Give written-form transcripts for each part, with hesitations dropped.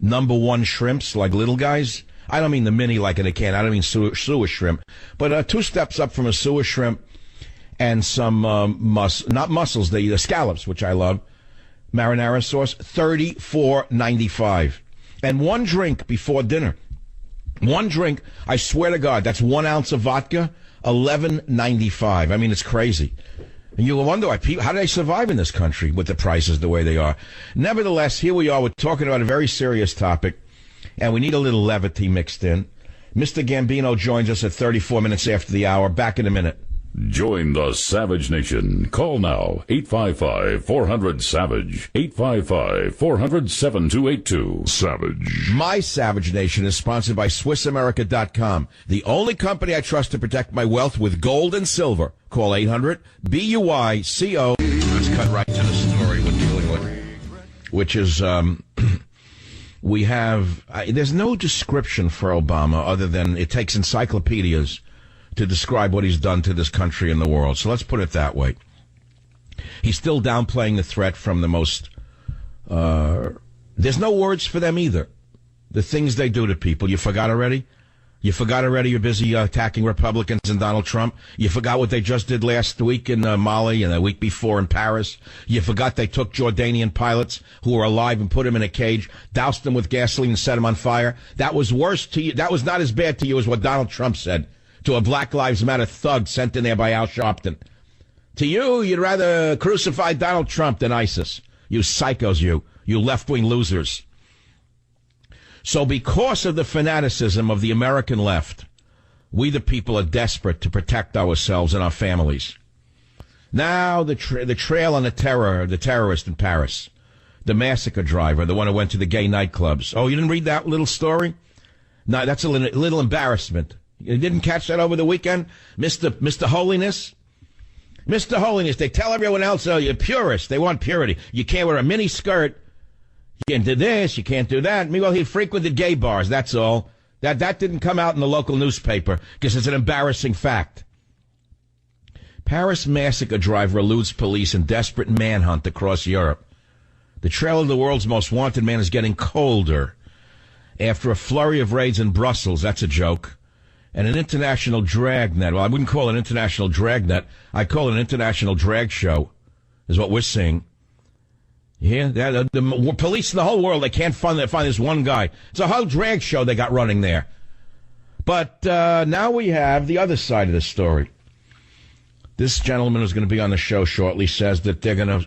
#1 shrimps, like little guys. I don't mean the mini like in a can. I don't mean sewer shrimp. But 2 steps up from a sewer shrimp and some not mussels, the scallops, which I love. Marinara sauce, $34.95. And 1 drink before dinner. 1 drink, I swear to God, that's 1 ounce of vodka, $11.95. I mean, it's crazy. And you wonder how do they survive in this country with the prices the way they are. Nevertheless, here we are. We're talking about a very serious topic, and we need a little levity mixed in. Mr. Gambino joins us at 34 minutes after the hour. Back in a minute. Join the Savage Nation. Call now, 855-400-SAVAGE, 855-400-7282. Savage. My Savage Nation is sponsored by SwissAmerica.com, the only company I trust to protect my wealth with gold and silver. Call 800-BUICO. Let's cut right to the story we're dealing with, which is we have there's no description for Obama other than it takes encyclopedias to describe what he's done to this country and the world. So let's put it that way. He's still downplaying the threat from the most... there's no words for them either. The things they do to people. You forgot already? You forgot already you're busy attacking Republicans and Donald Trump? You forgot what they just did last week in Mali and the week before in Paris? You forgot they took Jordanian pilots who were alive and put them in a cage, doused them with gasoline and set them on fire? That was worse to you. That was not as bad to you as what Donald Trump said to a Black Lives Matter thug sent in there by Al Sharpton. To you, you'd rather crucify Donald Trump than ISIS. You psychos, you left-wing losers. So because of the fanaticism of the American left, we the people are desperate to protect ourselves and our families. Now the trail on the terrorist in Paris, the massacre driver, the one who went to the gay nightclubs. Oh, you didn't read that little story? No, that's a little embarrassment. You didn't catch that over the weekend? Mr. Holiness? Mr. Holiness, they tell everyone else, oh, you're purist. They want purity. You can't wear a mini skirt. You can't do this. You can't do that. Meanwhile, he frequented gay bars. That's all. That didn't come out in the local newspaper because it's an embarrassing fact. Paris massacre driver eludes police in desperate manhunt across Europe. The trail of the world's most wanted man is getting colder after a flurry of raids in Brussels. That's a joke. And an international dragnet. Well, I wouldn't call it an international dragnet. I'd call it an international drag show, is what we're seeing. Yeah, the police in the whole world, they can't find this one guy. It's a whole drag show they got running there. But now we have the other side of the story. This gentleman who's going to be on the show shortly says that they're going to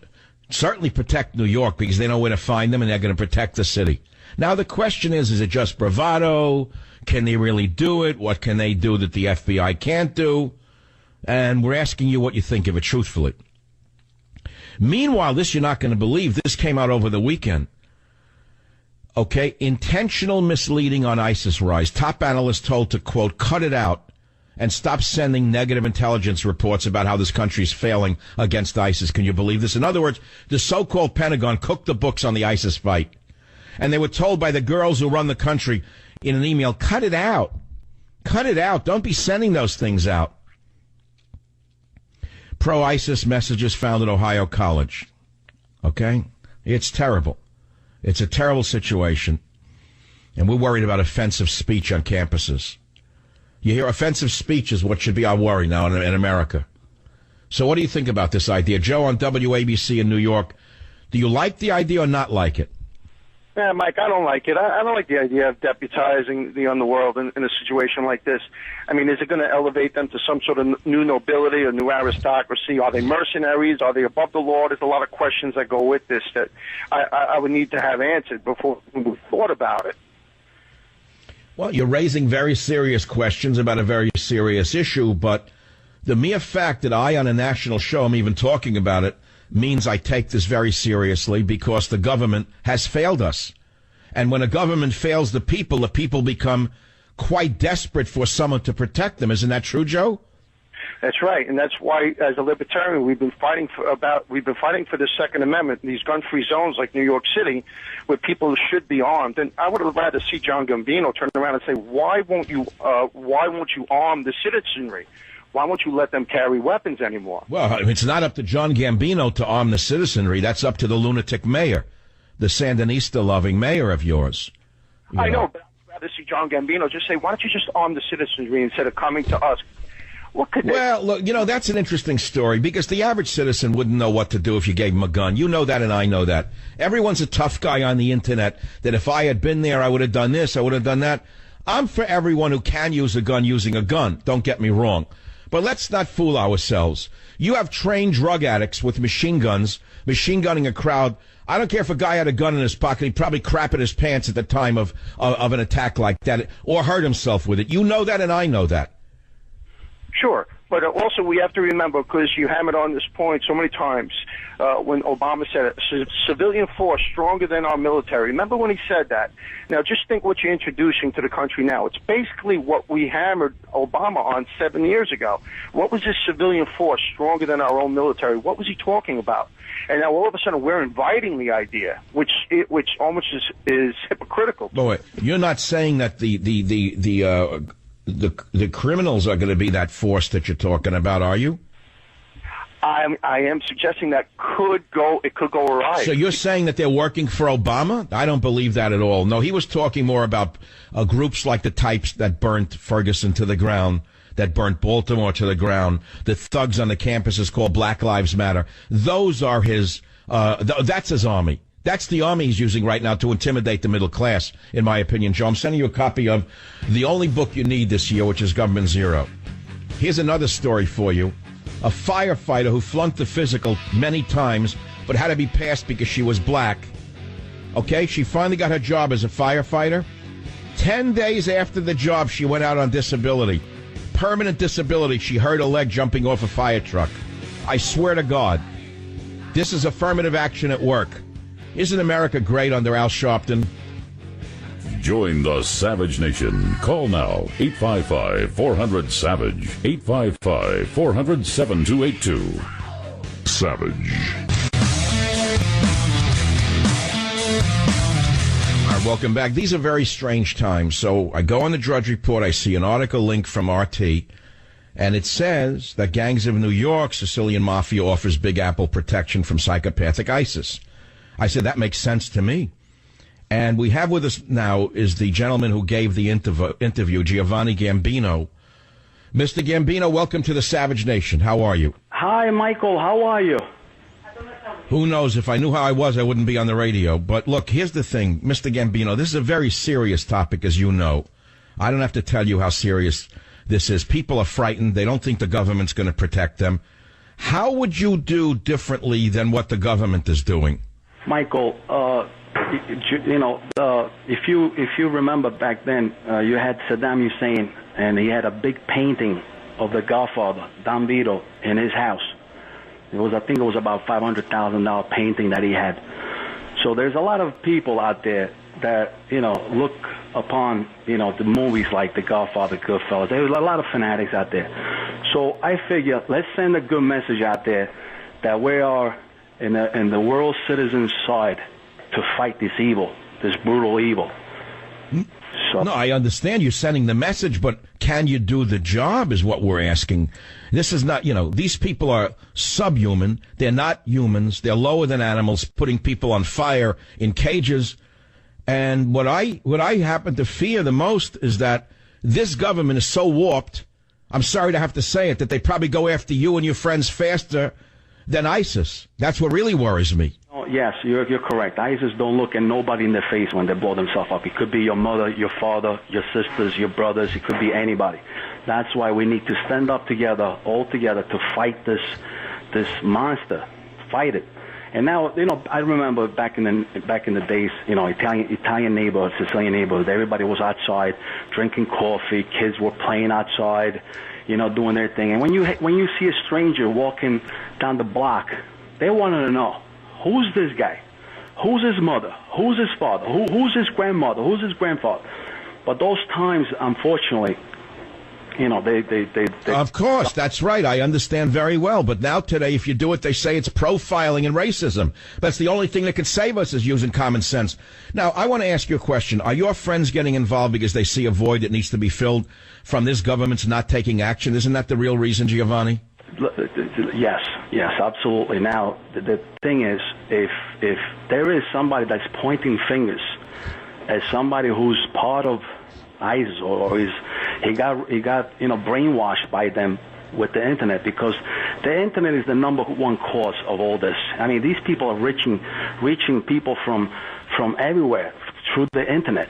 certainly protect New York because they know where to find them and they're going to protect the city. Now, the question is it just bravado? Can they really do it? What can they do that the FBI can't do? And we're asking you what you think of it, truthfully. Meanwhile, this you're not going to believe. This came out over the weekend. Okay, intentional misleading on ISIS rise. Top analysts told to, quote, cut it out and stop sending negative intelligence reports about how this country's failing against ISIS. Can you believe this? In other words, the so-called Pentagon cooked the books on the ISIS fight. And they were told by the girls who run the country in an email, cut it out. Cut it out. Don't be sending those things out. Pro-ISIS messages found at Ohio College. Okay? It's terrible. It's a terrible situation. And we're worried about offensive speech on campuses. You hear offensive speech is what should be our worry now in America. So what do you think about this idea? Joe on WABC in New York, do you like the idea or not like it? Yeah, Mike, I don't like it. I don't like the idea of deputizing the underworld in a situation like this. I mean, is it going to elevate them to some sort of new nobility or new aristocracy? Are they mercenaries? Are they above the law? There's a lot of questions that go with this that I would need to have answered before we thought about it. Well, you're raising very serious questions about a very serious issue, but the mere fact that I, on a national show, am even talking about it means I take this very seriously because the government has failed us. And when a government fails the people become quite desperate for someone to protect them. Isn't that true, Joe? That's right, and that's why, as a libertarian, we've been fighting for the Second Amendment, these gun-free zones like New York City, where people should be armed. And I would have rather see John Gambino turn around and say, why won't you arm the citizenry? Why won't you let them carry weapons anymore? Well, it's not up to John Gambino to arm the citizenry. That's up to the lunatic mayor, the Sandinista-loving mayor of yours. I know, but I'd rather see John Gambino just say, why don't you just arm the citizenry instead of coming to us? What could Well, look, that's an interesting story because the average citizen wouldn't know what to do if you gave him a gun. You know that and I know that. Everyone's a tough guy on the internet that if I had been there, I would have done this, I would have done that. I'm for everyone who can use a gun using a gun. Don't get me wrong. But let's not fool ourselves. You have trained drug addicts with machine guns, machine gunning a crowd. I don't care if a guy had a gun in his pocket. He'd probably crap in his pants at the time of an attack like that or hurt himself with it. You know that and I know that. Sure, but also we have to remember, because you hammered on this point so many times, when Obama said it, civilian force stronger than our military. Remember when he said that? Now just think what you're introducing to the country now. It's basically what we hammered Obama on 7 years ago. What was this civilian force stronger than our own military? What was he talking about? And now all of a sudden we're inviting the idea, which almost is hypocritical. Boy, you're not saying that the criminals are going to be that force that you're talking about, are you? I am suggesting that it could go awry. So you're saying that they're working for Obama? I don't believe that at all. No, he was talking more about groups like the types that burnt Ferguson to the ground, that burnt Baltimore to the ground, the thugs on the campuses called Black Lives Matter. Those are his, that's his army. That's the army he's using right now to intimidate the middle class, in my opinion, Joe. I'm sending you a copy of the only book you need this year, which is Government Zero. Here's another story for you. A firefighter who flunked the physical many times, but had to be passed because she was black. Okay, she finally got her job as a firefighter. 10 days after the job, she went out on disability. Permanent disability. She hurt her leg jumping off a fire truck. I swear to God, this is affirmative action at work. Isn't America great under Al Sharpton? Join the Savage Nation. Call now, 855-400-SAVAGE, 855-400-7282. Savage. All right, welcome back. These are very strange times. So I go on the Drudge Report. I see an article link from RT, and it says that gangs of New York, Sicilian Mafia offers Big Apple protection from psychopathic ISIS. I said, that makes sense to me. And we have with us now is the gentleman who gave the interview, Giovanni Gambino. Mr. Gambino, welcome to the Savage Nation. How are you? Hi, Michael. How are you? Who knows? If I knew how I was, I wouldn't be on the radio. But look, here's the thing, Mr. Gambino, this is a very serious topic, as you know. I don't have to tell you how serious this is. People are frightened. They don't think the government's going to protect them. How would you do differently than what the government is doing? Michael, if you remember back then, you had Saddam Hussein, and he had a big painting of the Godfather, Don Vito, in his house. I think it was about $500,000 painting that he had. So there's a lot of people out there that look upon the movies like The Godfather, Goodfellas. There's a lot of fanatics out there. So I figure let's send a good message out there that we are in the world citizens' side to fight this evil, this brutal evil. So, no, I understand you're sending the message, but can you do the job is what we're asking. This is not, these people are subhuman. They're not humans. They're lower than animals, putting people on fire in cages. And what I happen to fear the most is that this government is so warped, I'm sorry to have to say it, that they probably go after you and your friends faster than ISIS. That's what really worries me. Oh, yes, you're correct. ISIS don't look at nobody in the face when they blow themselves up. It could be your mother, your father, your sisters, your brothers. It could be anybody. That's why we need to stand up together, all together, to fight this monster. Fight it. And now, I remember back in the days, Italian neighborhoods, Sicilian neighborhoods, everybody was outside drinking coffee. Kids were playing outside, doing their thing. And when you see a stranger walking down the block, they wanted to know, who's this guy? Who's his mother? Who's his father? Who's his grandmother? Who's his grandfather? But those times, unfortunately, they Of course, that's right. I understand very well. But now today, if you do it, they say it's profiling and racism. That's the only thing that can save us is using common sense. Now, I want to ask you a question. Are your friends getting involved because they see a void that needs to be filled from this government's not taking action? Isn't that the real reason, Giovanni? Yes, absolutely. Now, the thing is, if there is somebody that's pointing fingers as somebody who's part of ISIS, or he got brainwashed by them with the internet, because the internet is the number one cause of all this. I mean, these people are reaching people from everywhere through the internet,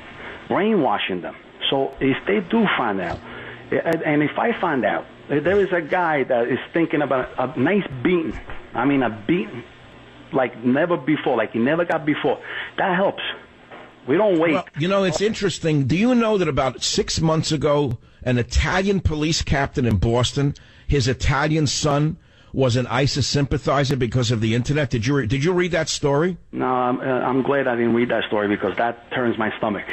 brainwashing them. So if they do find out, and if I find out there is a guy that is thinking about a nice beating, I mean a beating like never before, like he never got before, that helps. We don't wait. Well, it's interesting. Do you know that about 6 months ago, an Italian police captain in Boston, his Italian son was an ISIS sympathizer because of the internet? Did you read that story? No, I'm glad I didn't read that story, because that turns my stomach.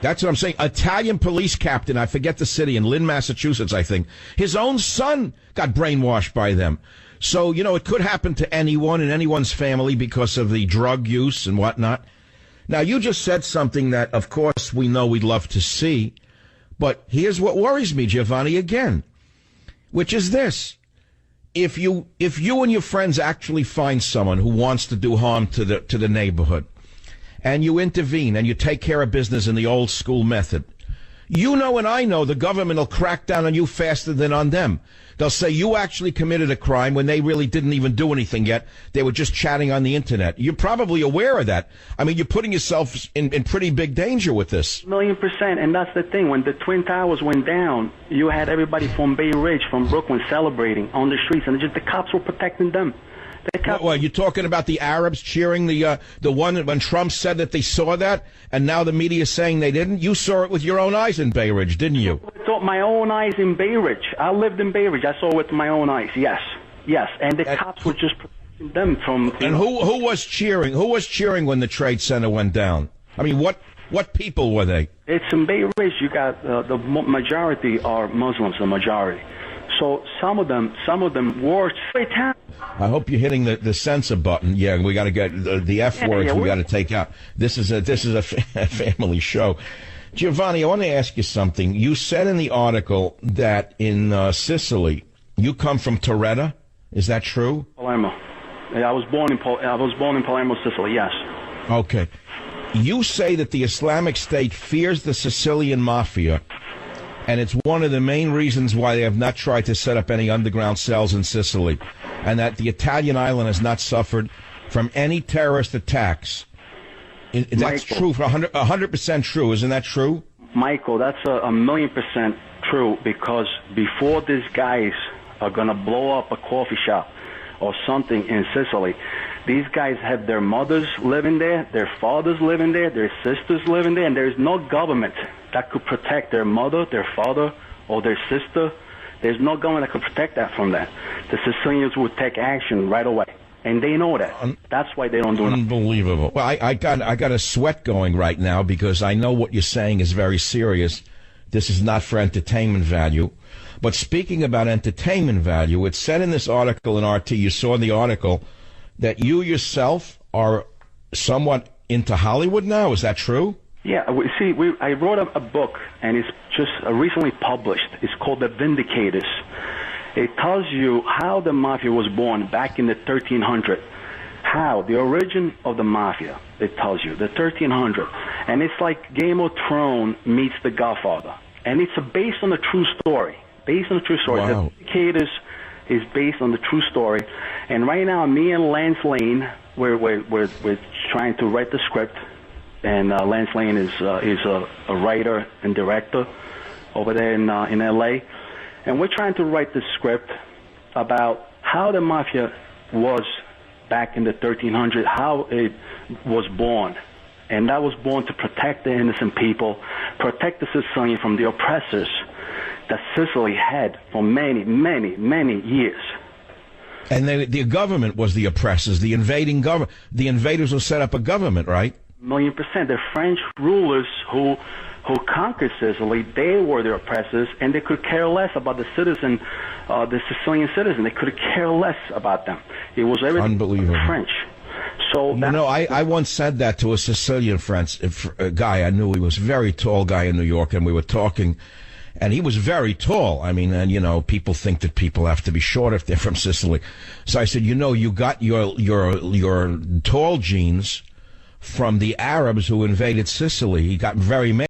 That's what I'm saying. Italian police captain, I forget the city, in Lynn, Massachusetts, I think. His own son got brainwashed by them. So, it could happen to anyone in anyone's family because of the drug use and whatnot. Now, you just said something that, of course, we know we'd love to see. But here's what worries me, Giovanni, again, which is this. If you and your friends actually find someone who wants to do harm to the neighborhood, and you intervene and you take care of business in the old school method, and I know the government will crack down on you faster than on them. They'll say you actually committed a crime when they really didn't even do anything yet. They were just chatting on the internet. You're probably aware of that. I mean, you're putting yourself in pretty big danger with this. 1,000,000%. And that's the thing. When the Twin Towers went down, you had everybody from Bay Ridge, from Brooklyn celebrating on the streets, and just the cops were protecting them. Well, you're talking about the Arabs cheering the one when Trump said that they saw that, and now the media is saying they didn't? You saw it with your own eyes in Bay Ridge, didn't you? I saw my own eyes in Bay Ridge. I lived in Bay Ridge. I saw it with my own eyes, yes. And the cops were just protecting them from... And who was cheering? Who was cheering when the Trade Center went down? I mean, what people were they? It's in Bay Ridge. You got the majority are Muslims, the majority. So some of them were satanic. I hope you're hitting the censor button. Yeah, we got to get the F words. We got to take out. This is a family show. Giovanni, I want to ask you something. You said in the article that in Sicily, you come from Torretta. Is that true? Palermo. I was born in Palermo, Sicily. Yes. Okay. You say that the Islamic State fears the Sicilian mafia, and it's one of the main reasons why they have not tried to set up any underground cells in Sicily, and that the Italian island has not suffered from any terrorist attacks. That's true, 100% true. Isn't that true? Michael, that's 1,000,000% true, because before these guys are going to blow up a coffee shop or something in Sicily, these guys have their mothers living there, their fathers living there, their sisters living there, and there's no government that could protect their mother, their father, or their sister. There's no government that could protect that from that. The Sicilians would take action right away, and they know that. That's why they don't do it. Unbelievable. Well, I got a sweat going right now, because I know what you're saying is very serious. This is not for entertainment value. But speaking about entertainment value, it said in this article in RT, you saw the article, that you yourself are somewhat into Hollywood now. Is that true? Yeah, I wrote a book, and it's just recently published. It's called The Vindicators. It tells you how the mafia was born back in the 1300s. How, the origin of the mafia, it tells you, the 1300s. And it's like Game of Thrones meets The Godfather. And it's based on a true story. Wow. The Vindicators is based on the true story. And right now, me and Lance Lane, we're trying to write the script. And Lance Lane is a writer and director over there in L.A. And we're trying to write the script about how the mafia was back in the 1300s, how it was born. And that was born to protect the innocent people, protect the Sicilian from the oppressors that Sicily had for many, many, many years. And the government was the oppressors, the invading government. The invaders will set up a government, right? 1,000,000%. The French rulers who conquered Sicily, they were the oppressors, and they could care less about the citizen, the Sicilian citizen. They could care less about them. It was everything unbelievable. French. So I once said that to a Sicilian a guy I knew. He was a very tall guy in New York, and we were talking, and he was very tall. I mean, and people think that people have to be short if they're from Sicily. So I said, you got your tall genes from the Arabs who invaded Sicily. He got very mad.